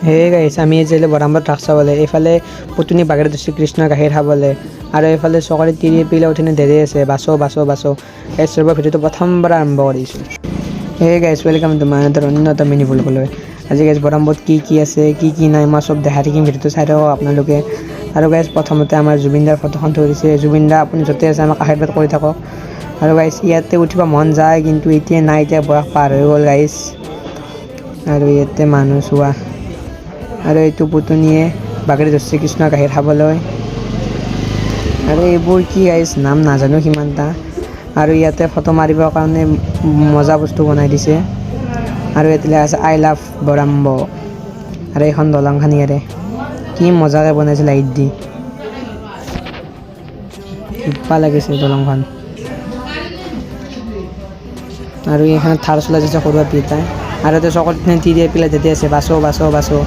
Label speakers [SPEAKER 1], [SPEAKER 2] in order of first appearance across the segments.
[SPEAKER 1] হে গাইছ আমি যে বৰামত ৰাস চাবলৈ এইফালে পুতনি বাগেৰে শ্ৰীকৃষ্ণ গাখীৰ খাবলৈ আৰু এইফালে চকৰি তিৰি পিলে উঠিনে দেৰি আছে বাছো এই চবৰ ভিডিঅ'টো প্ৰথমবাৰ আৰম্ভ কৰিছোঁ। হে গাইছ ৱেলকাম টু মাই অন্যতম মিনি ভুলকলৈ। আজি গাইছ বৰামত কি আছে কি নাই মই চব দেখাই থাকিম, ভিডিঅ'টো চাই থাকক আপোনালোকে। আৰু গাইছ প্ৰথমতে আমাৰ জুবিনদাৰ ফটোখন থৈ দিছে। জুবিনদা আপুনি য'তে আছে আমাক আশীৰ্বাদ কৰি থাকক। আৰু গাইছ ইয়াতে উঠিব মন যায় কিন্তু এতিয়া নাই, এতিয়া বয়স পাৰ হৈ গ'ল গাইছ। আৰু ইয়াতে মানুহ চোৱা আৰু এইটো পুতনিয়ে বাগেৰে শ্ৰীকৃষ্ণ গাখীৰ খাবলৈ আৰু এইবোৰ কি গাইছ নাম নাজানো সিমানটা। আৰু ইয়াতে ফটো মাৰিবৰ কাৰণে মজা বস্তু বনাই দিছে আৰু এতিয়া আছে আই লাভ বৰাম্ব। আৰু এইখন দলংখন ইয়াৰে কি মজাকৈ বনাইছে লাইট দি, কিবা লাগিছে দলংখন। আৰু এইখন থাৰ চলাই যাইছে সৰু পিতাই আৰু এতিয়া চকৰখিনি তিৰি পেলাই যেতে আছে বাছো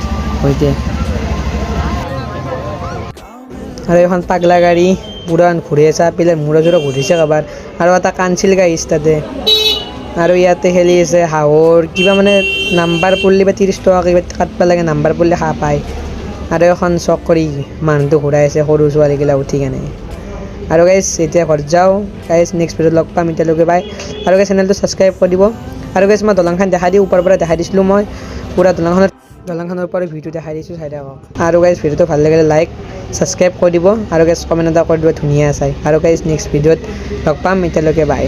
[SPEAKER 1] হৈতে। আৰু এইখন পাগলা গাড়ী পুৰাণ ঘূৰি আছে পেলে মূৰা চূৰা ঘূৰিছে কাৰোবাৰ আৰু এটা কাণছিল গাইছ তাতে। আৰু ইয়াতে খেলি আছে হাঁহৰ কিবা মানে নাম্বাৰ পৰলি বা 30 টকা কিবা কাটবা লাগে, নাম্বাৰ পৰলি হাঁহ পায়। আৰু এখন চক কৰি মানুহটো ঘূৰাই আছে সৰু ছোৱালীগিলা উঠি কেনে। আৰু গাইছ এতিয়া ঘৰত যাওঁ গাইছ, নেক্সট ভিডিঅ'ত লগ পাম, এতিয়ালৈকে বাই। আৰু গাইছ চেনেলটো ছাবস্ক্ৰাইব কৰি দিব। আৰু গাইছ মই দলংখন দেখাই দিওঁ, ওপৰৰ পৰা দেখাই দিছিলোঁ মই পুৰা দলংখনৰ পৰা ভিডিঅ' দেখাই দিছোঁ, চাই থাকক। আৰু গাইছ ভিডিঅ'টো ভাল লাগিলে লাইক ছাবস্ক্ৰাইব কৰি দিব আৰু গাইছ কমেণ্ট এটা কৰি দিব ধুনীয়া চাই। আৰু গাইছ নেক্সট ভিডিঅ'ত লগ পাম, এতিয়ালৈকে বাই।